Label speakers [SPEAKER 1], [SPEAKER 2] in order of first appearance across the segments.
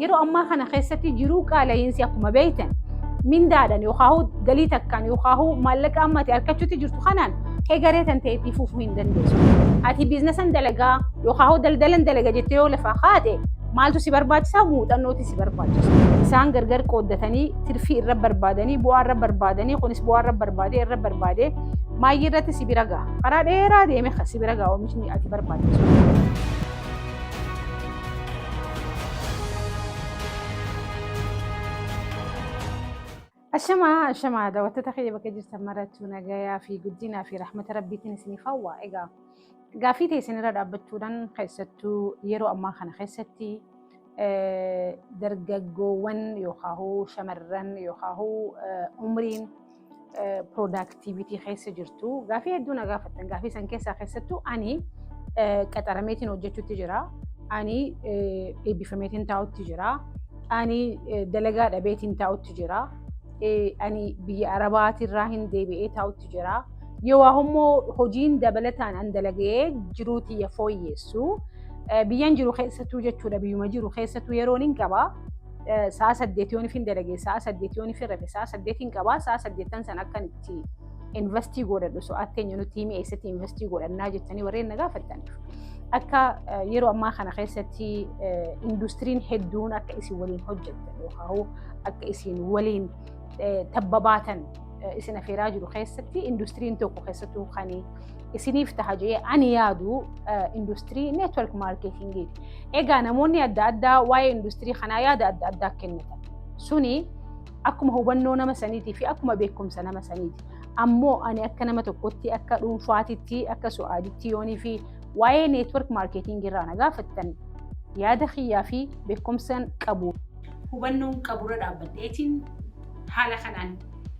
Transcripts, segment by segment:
[SPEAKER 1] yeroo ammaa kana keessatti jiruu qaala'insi akkuma beektan mindaadhaan yookaan galii takkaan yookaan maallaqa ammatti harkachuutti jirtu kanaan eegaree tan ta'eetii fufuu hin dandeessu. Ati biiznesan dalagaa yookaan daldalan dalaga jettee yoo lafaa kaate maaltu si barbaachisaa? Muuxannooti si barbaachisa. Isaan gargar qooddatanii tirfii irra barbaadanii bu'aa irra barbaadanii kunis bu'aa irra barbaadee irra barbaadee maayyii irratti si bira ga'a. Karaa dheeraa deeme si bira ga'a oomishni ati barbaachisu. Ashamaa daawwattoota keenya bakka jirtan marattuu nagayaa fi guddinaa fi rahmata rabbiitiin isiniif hawwa. Egaa gaaffii ta'e isinirra dhaabbachuudhaan keessattuu yeroo ammaa kana keessatti dargaggoowwan yookaan shamarran yookaan umriin productivity keessa jirtu gaaffii hedduu na gaafattan. Gaaffii san keessaa keessattuu ani qaxarameetiin hojjechuutti jira. Ani eebbifameetiin taa'utti jira. Ani dalagaa dhabeetiin taa'utti jira. Ani biyya Arabaatirraa hin deebi'ee taa'utti jira. Yoo ammoo hojiin dabalataan an dalagee jiruutii fooyyessu biyyan jiru keessattuu jechuudha. Biyyuma jiru keessattuu yeroon hin qaba. Sa'a 8 yoon ifin dalagee sa'a 8 yoon ifin rafe sa'a 8 hin qaba. Sa'a 8 san akkan itti investii godhadhu so'atteenya nuti himi eessatti investii godhannaa jettanii warreen na gaafattaniif. Akka yeroo ammaa kana keessatti industiriin hedduun akka isin waliin hojjettan yookaan akka isin waliin tabbabaatan isin affeeraa jiru keessatti industiriin tokko keessattuu kan isiniif ta'a jedhee ani yaadu industirii network marketingiiti. Egaa namoonni adda addaa waa'ee industirii kanaa yaada adda addaa kennatan suni akkuma hubannoo nama saniitii fi akkuma beekumsa nama saniiti. Ammoo ani akka nama tokkotti akka dhuunfaatitti akka su'aaditti yoonii fi waa'ee network marketing irraa na gaafattan yaada kiyyaa fi beekumsaan qabu hubannoon qaburra dhaabbadheetiin haala kanaan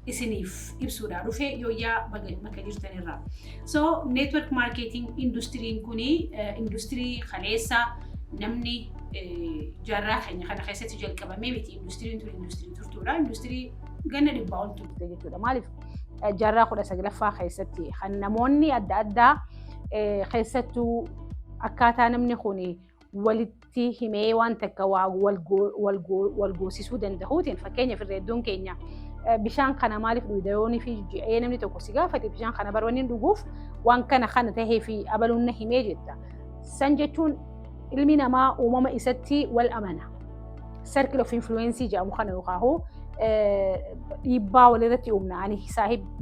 [SPEAKER 1] isiniif ibsuudhaa dhufee yooyyaa bakka jirtanirraa. So network marketing industiriin kuni industirii kaleessa namni jaarraa keenya kana keessatti jalqabamee miti. Industiriin tun industirii turtuudha. Industirii ganna 100 ol turte jechuudha. Maaliif jaarraa 19ffaa keessatti kan namoonni adda addaa keessattuu akkaataa namni kun walitti himee waan takka wal goosisuu danda'uutiin fakkeenyaaf irreedduun keenya bishaan kana maaliif dhugda yoonii fi ji'ee namni tokko si gaafate bishaan kana barbaanni dhuguuf waan kana tahee fi abaluun na himee jetta. San jechuun ilmi namaa uumama isatti wal amana. Circle of influence jedhamu kana yookaan dhiibbaa walirratti uumna. Ani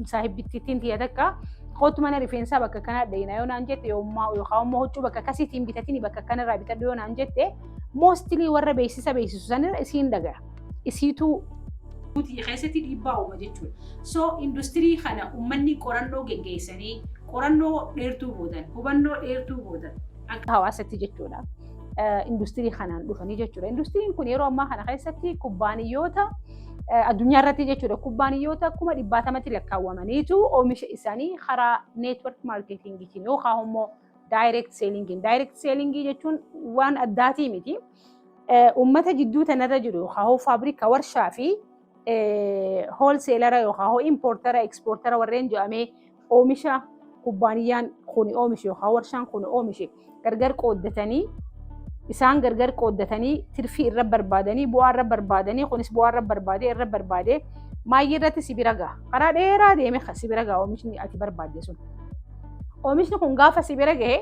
[SPEAKER 1] saahibbittiin tiyya takka Kootu mana rifeensaa bakka kana dhayina yoo naan jette yookaan huccuu bakka akkasiitiin bitatini bakka kanarraa bitadhu yoo naan jette mostly warra beeksisu sanirra isiin dhagaya. Isiitu nuti keessatti dhiibbaa uuma jechuudha. So industirii kana uummanni qorannoo geggeessanii qorannoo dheertuu boodan hubannoo dheertuu boodan akka hawaasatti jechuudha. Industirii kanaan dhufanii jechuudha. Industiriin kun yeroo ammaa kana keessatti kubbaaniyyoota addunyaa irratti jechuudha kubbaaniyyoota 100tti lakkaawwamaniitu oomisha isaanii karaa network marketingiitiin yookaan immoo direct sellingiin. Direct sellingii jechuun waan addaatii miti. Uummata jidduu tanarra jiru yookaan faabrikaa warshaa fi wholesalera yookaan importera exportera warreen jedhamee oomisha kubbaaniyyaan kun oomishe yookaan warshaan kun oomishe gargar qooddatanii isaan gargar qooddatanii tirfii irra barbaadanii bu'aa irra barbaadanii kunis bu'aa irra barbaadee irra barbaadee maayyii irratti si bira ga'a. Karaa dheeraa deeme si bira ga'a oomishni ati barbaadde sun. Oomishni kun gaafa si bira gahe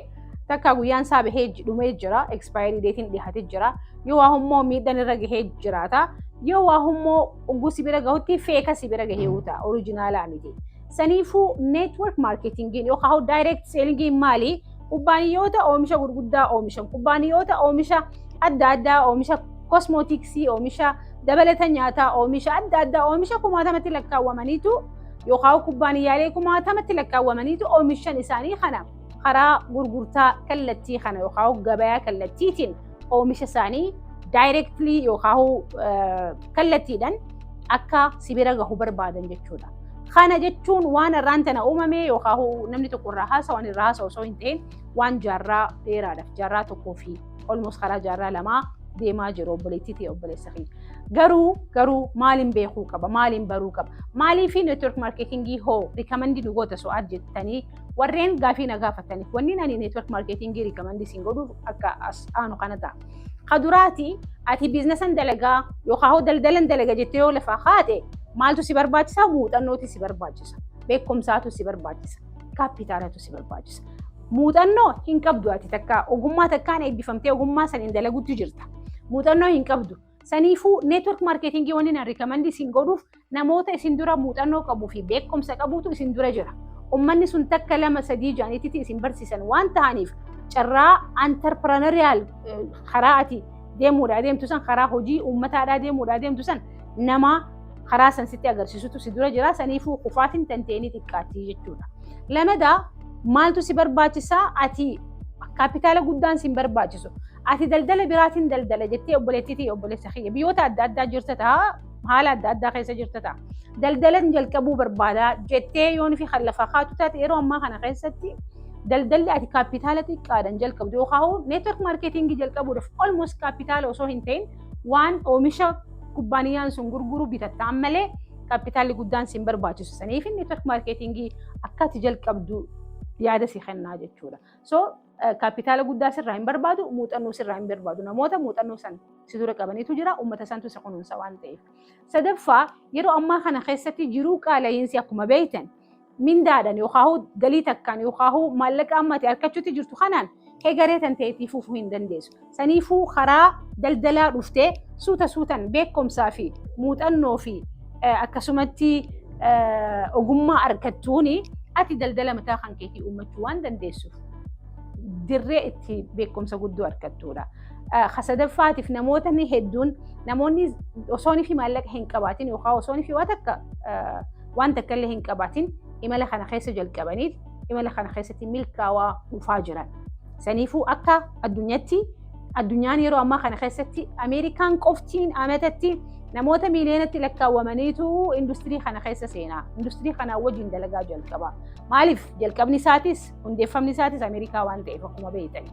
[SPEAKER 1] takka guyyaan isaa bahee dhumee jira, expiry datein dhiyaatee jira. Yoo waa hummoo miidhaan irra gahee jiraata. Yoo waa hummoo ugguu si bira gahutti feeka si bira gahee uta originaalaa miti. Saniifuu network marketingiin yookaan direct sellingiin maali? Kubbaaniyyoota oomisha gurguddaa oomishan, kubbaaniyyoota oomisha adda addaa oomisha kosmootiksii, oomisha dabalata nyaataa, oomisha adda addaa oomisha 1000tti lakkaawwamaniitu yookaan kubbaaniyyaalee 1000tti lakkaawwamaniitu oomishan isaanii kana karaa gurgurtaa kallattii kana yookaan gabayaa kallattiitiin oomisha isaanii directly yookaan kallattiidhaan akka si bira gahu barbaadan jechuudha. Kana jechuun waan irraan tana uumame yookaan namni tokko irraa haasa waan irraa haasa osoo hin ta'in waan jaarraa dheeraadhaaf jaarraa tokkoo fi almost karaa jaarraa lamaa deemaa jiru obboleettii ta'e obboleessa keenya. Garuu maaliin beekuu qaba? Maaliin baruu qaba? Maaliif network marketingii hoo recommend dhugoota so'aat jettanii warreen gaafii na gaafataniif wanni ani network marketingii recommend siin godhuuf akka as aanu kana ta'a. خدراتي ati biiznesan dalagaa yookaan daldalan dalaga jettee yoo lafaa kaate maaltu si barbaachisa? Muuxannooti si barbaachisa, beekumsaatu si barbaachisa, kaapitaalatu si barbaachisa. Muuxannoo hin qabdu ati takka ogummaa takkaan eebbifamtee ogummaa san hin dalagutti jirta. Muuxannoo hin qabdu. Saniifuu neetwork maarkeetingii wanni na rikamendi isin godhuuf namoota isin dura muuxannoo qabuu fi beekumsa qabuutu isin dura jira. Ummanni sun takka lama sadii jaaniititti isin barsiisan waan ta'aniif carraa antarprenariyaal karaa ati deemuudhaa deemtu san karaa hojii uummataadhaa deemuudhaa deemtu san nama karaa san sitti agarsiisutu si dura jira. Saniifuu kufaatiin tanteenii xiqqaatti jechuudha. Lamadaa maaltu si barbaachisaa? Ati kaapitaala guddaan si barbaachisu. Ati daldala biraatiin daldala jettee obboleettiitii obboleessa kiyya biyyoota adda addaa jirta ta'a, haala adda addaa keessa jirta ta'a. Daldalan jalqabuu barbaadaa jettee yoon fi lafa kaatu taate yeroo ammaa kana keessatti daldalli ati kaapitaala xiqqaadhaan jalqabdu yookaan neetwork maarkeetingii jalqabuudhaaf almost kaapitaala osoo hin ta'in waan oomisha kubbaaniyaan sun gurguru bitatta malee kaapitaalli guddaan si barbaachisu. Saniif neetwork maarkeetingii akka ati jalqabdu yaada si kennaa jechuudha. So kaapitaala guddaa sirraa hin barbaadu, muuxannoo sirraa hin barbaadu. Namoota muuxannoo san si dura qabaniitu jira, uummata santu si kunuunsa waan ta'eef. Sadaffaa yeroo ammaa kana keessatti jiruu qaala'iinsi akkuma beektan mindaadhaan yookaan galii takkaan yookaan maallaqa ammatti harkachuutti jirtu kanaan eegaree tan ta'eetii fuufuu hin dandeessu. Saniifuu karaa daldalaa dhuftee suutaan beekumsaa fi muuxannoo fi akkasumatti ogummaa argattuuni ati daldala mataa kan keetii uummachuu waan dandeessuuf dirree itti beekumsa guddoo argattuudha. Sadaffaatiif namoonni hedduun namoonni osoo fi maallaqa hin qabaatin yookaan osoo fi waan takka illee hin qabaatin imala kana keessa jalqabaniit imala kana keessatti milkaa'aa dhufaa jiran. Saniifuu akka addunyaan yeroo ammaa kana keessatti Ameerikaan qoftiin amatatti namoota miiliyoonatti lakkaawwamaniitu industirii kana keessa seenaa. Industirii kana wajjin dalagaa jalqaba. Maaliif jalqabni isaatis hundeeffamni isaatis Ameerikaa waan ta'eef akkuma beektan.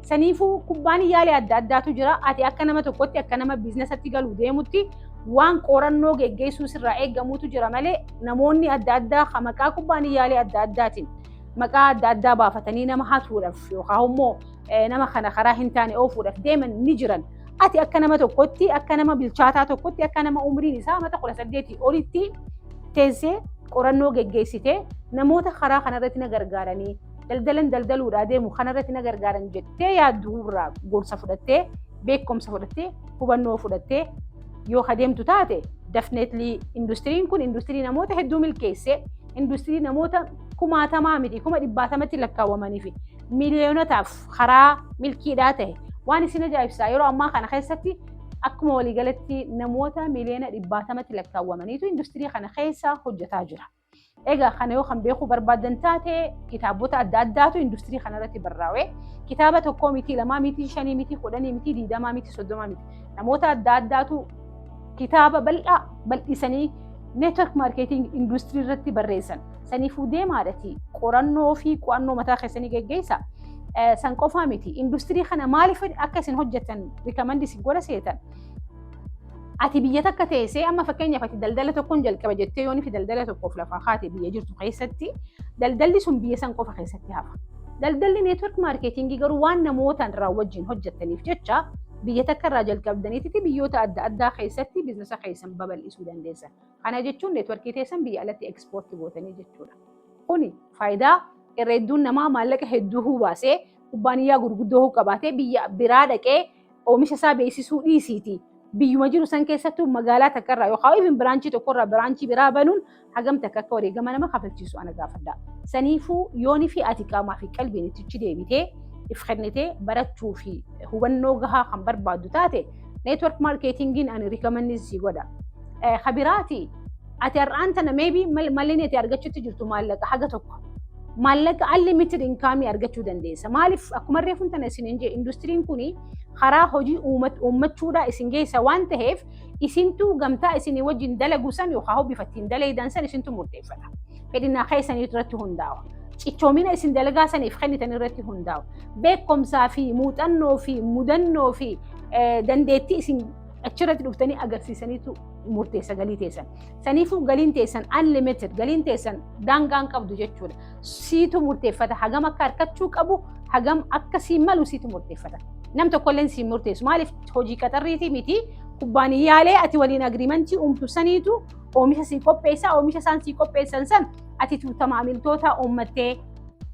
[SPEAKER 1] Saniifuu kubbaaniyyaalee adda addaatu jira. Ati akka nama tokkotti akka nama biizinasatti galuu deemutti waan qorannoo geggeessuu sirraa eegamuutu jira malee namoonni adda addaa maqaa kubbaaniyyaalee adda addaatiin maqaa adda addaa baafatanii nama hatuudhaaf yookaan immoo nama kana karaa hin taane oofuudhaaf deeman ni jiran. Ati akka nama tokkotti akka nama bilchaataa tokkotti akka nama umriin isaa amata 18 olitti teessee qorannoo geggeessitee namoota karaa kanarratti na gargaaranii daldaluudhaa deemu kanarratti na gargaaran jettee yaadduurraa gorsa fudhattee beekumsa fudhattee hubannoo fudhattee yoo adeemtu taate definitely industiriin kun industirii namoota hedduu milkeessee industirii namoota kumaatamaa miti kuma dhibbaatamatti lakkaawwamanii fi miiliyoonotaaf karaa milkiidhaa ta'e waan isin ajaa'ibsaa yeroo ammaa kana keessatti akkuma waliigalatti namoota miiliyoona dhibbaatamatti lakkaawwamaniitu industirii kana keessa hojjetaa jira. Egaa kana yoo kan beekuu barbaadan taate kitaabota adda addaatu industirii kanarratti barraa'ee kitaaba tokko miti lamaa miti shanii miti 10 miti 20 miti 30 miti namoota adda addaatu kitaaba bal'isanii network marketing industirii irratti barreessan. Saniifuu deemaadhati qorannoo fi qo'annoo mataa keessanii geggeessa. San qofaa miti industirii kana maaliif akka isin hojjetan rikamendi isin godha seetan. Ati biyya takka teessee amma fakkeenyaaf ati daldala tokkoon jalqaba jettee yoon fi daldala tokkoof lafaa kaate biyya jirtu keessatti daldalli sun biyya san qofa keessatti hafa. Daldalli network marketingii garuu waan namootaan irraa wajjin hojjettaniif jecha biyya takka irraa jalqabdaniitti biyyoota adda addaa keessatti biizinasa keessan babal'isuu dandeessan. Kana jechuun neetworkii teessan biyya alatti ekspoortii gootanii jechuudha. Kuni faayidaa irra hedduun namaa maallaqa hedduu baasee kubbaaniyyaa gurguddoo qabaatee biyya biraa dhaqee oomisha isaa beeksisuu dhiisiiti. Biyyuma jiru san keessattuu magaalaa takka irraa yookaan even biraanchii tokko irraa biraanchii biraa banuun hagam takka akka wareegama nama kafalchiisu ana gaafadha. Saniifuu yoonii fi ati qaamaa fi qalbiin itti deebitee if kennitee barachuu fi hubannoo gahaa kan barbaaddu taate network marketingiin ani rikamendi si godha. Habiraati ati har'aan tana maybe malleen ati argachuutti jirtu maallaqa haga tokko. Maallaqa unlimited income argachuu dandeessa. Maaliif akkuma reefuun tana isin jee industiriin kuni karaa hojii uummachuudha isin geessa waan ta'eef isintu gamtaa isinii wajjin dalagu san yookaan bifattiin dalaydan san isintu murteeffata. Fedhinnaa keessanii irratti hundaa'a. Cichoomina isin dalagaa saniif kennitan irratti hundaa'a. Beekumsaa fi muuxannoo fi mudannoo fi dandeettii isin achirratti dhuftanii agarsiisaniitu murteessa galii teessan. Saniifuu galiin teessan unlimited galiin teessan daangaan qabdu jechuudha. Siitu murteeffata hagam akka harkachuu qabu hagam akka siin malu siitu murteeffata. nam tokkolleen si murteessu maaliif hojii qaxarriiti miti kubbaaniyyaalee ati waliin agriimentii uumtusaniitu oomisha si qopheessa oomisha isaan si qopheessan san ati tuuta maamiltoota uummattee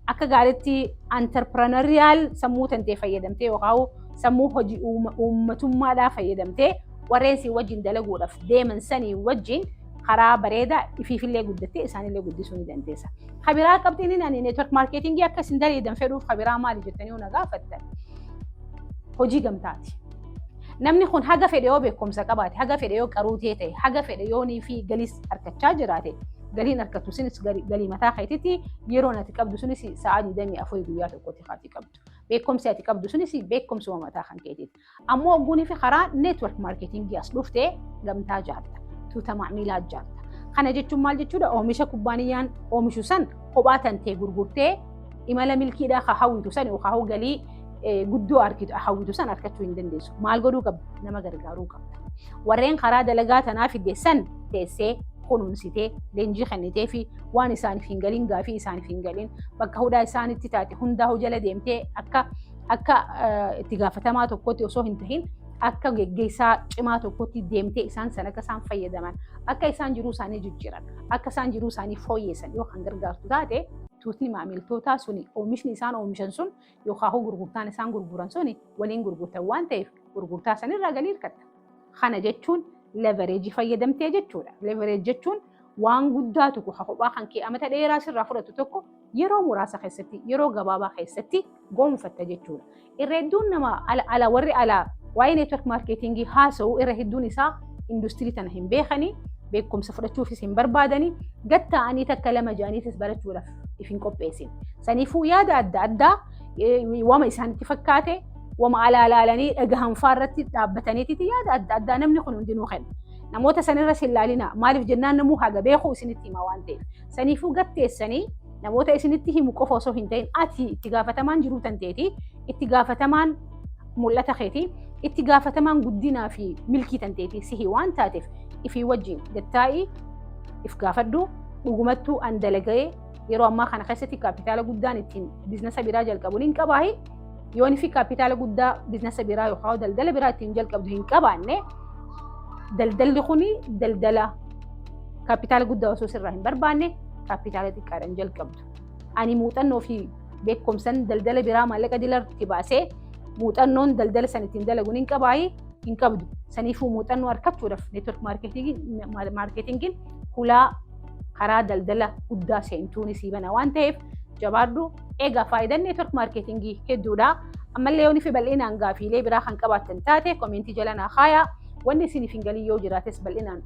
[SPEAKER 1] akka gaariitti entrepreneurial sammuu tantee fayyadamtee yookaan sammuu hojii uummatummaadhaa fayyadamtee warreen si wajjin dalaguudhaaf deeman sanii wajjin karaa bareedaa ifiifillee guddattee isaanillee guddisuu ni dandeessa. Kabiraa qabxiin ani network marketingii akka isin daleedan fedhuuf kabiraa maali jettanii yoo na gaafattan hojii gamtaati. Namni kun haga fedhe yoo beekumsa qabaate, haga fedhe yoo qaruutee ta'e, haga fedhe yoo fi galiis harkachaa jiraate, galiin harkatu sunis galii mataa keetitti yeroo ati qabdu sunis sa'aa 24 guyyaa tokkotti ati qabdu. Beekumsi ati qabdu sunis beekumsuma mataa kan keetitti. Ammoo ogguunii fi karaa network marketingii as dhuftee gamtaa jaarta. Tuuta maamilaa jaarta. Kana jechuun maal jechuudha? Oomisha kubbaaniyyaan oomishu san kophaa tantee gurgurtee imala milkiidhaa haa hawwitu san yookaan galii guddoo hawwitu san harkachuu hin dandeessu. Maal godhuu qabda? Nama gargaaruu qabda. Warreen karaa dalagaa tanaa fidde san teessee kunuunsitee leenjii kennitee fi waan isaaniif hin galin gaafii isaaniif hin galin bakka hundaa isaanitti taate hundaa jala deemtee akka itti gaafatamaa tokkotti osoo hin tahin akka geggeessaa cimaa tokkotti deemtee isaan san akka isaan fayyadaman akka isaan jiruu isaanii jijjiiran akka isaan jiruu isaanii fooyyeessan yoo kan gargaartu taate tuutni maamiltootaa suni oomishni isaan oomishan sun yookaan gurgurtaan isaan gurguran suni waliin gurgurtan waan ta'eef gurgurtaa sanirraa galii hirkatta. Kana jechuun leverage fayyadamtee jechuudha. Leverage jechuun waan guddaa tokko kophaa kan kee amata dheeraa sirraa fudhatu tokko yeroo muraasa keessatti yeroo gabaabaa keessatti gonfatta jechuudha. Irra hedduun nama warri alaa waa'ee network marketingii haasa'u irra hedduun isaa industirii tana hin beekanii beekumsa fudhachuufis hin barbaadanii gatta'anii takka lama jaaniitis barachuudhaaf ifin qopheessin. Saniifuu yaada adda addaa wama isaanitti fakkaate wama alaalaalanii dhagahan faarratti dhaabbataniiti yaada adda addaa namni kun hundinuu kenna. Namoota sanirra sillaalina maaliif jennaan namuu haga beekuu isinitti hima waan ta'eef. Saniifuu gatteessanii namoota isinitti himu qofa osoo hin ta'in ati itti gaafatamaan jiruu tanteeti itti gaafatamaan mul'ata keeti itti gaafatamaan guddinaa fi milkii tanteeti sihi waan taateef ifii wajjin gattaa'ii if gaafadhu dhugumattuu an dalaga'ee yeroo ammaa kana keessatti kaapitaala guddaan ittiin biizinasa biraa jalqabuun hin qabaahi. Yoon fi kaapitaala guddaa biizinasa biraa yookaan daldala biraa ittiin jalqabdu hin qabaanne daldalli kuni daldala kaapitaala guddaa osoo sirraa hin barbaanne kaapitaala xiqqaadhaan jalqabdu. Ani muuxannoo fi beekumsan daldala biraa maallaqa dilarratti baasee muuxannoon daldala san ittiin dalaguun hin qabaahi hin qabdu. Saniifuu muuxannoo harkachuudhaaf network marketingiin hulaa karaa daldala guddaa seentuun isii bana waan ta'eef jabaadhu. Egaa faayidaan network marketingii hedduudha. Ammallee yoon fi bal'inaan gaafiilee biraa kan qabaattan taate komentii jala naa kaayaa. Wanni isiniif hin galin yoo jiraates bal'inaan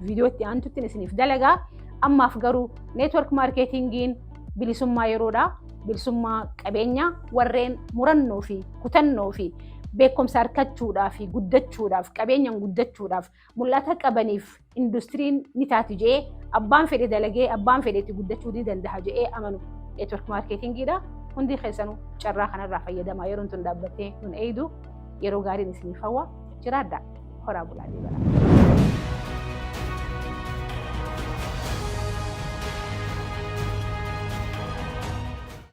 [SPEAKER 1] viidiyoo itti aantutti isiniif dalagaa. Ammaaf garuu network marketingiin bilisummaa yeroodha. Bilisummaa qabeenyaa warreen murannoo fi kutannoo fi beekumsa harkachuudhaaf fi guddachuudhaaf qabeenyaan guddachuudhaaf mul'ata qabaniif industiriin ni taati jedhee abbaan fedhe dalagee abbaan fedheetti guddachuu ni danda'a jedhee amanu network marketingiidha. Hundi keessanuu carraa kanarraa fayyadamaa yeroon tun dhaabbattee nun eeydu yeroo gaariin isiniif hawwa jiraadha. Horaa bulaa deebi'aa.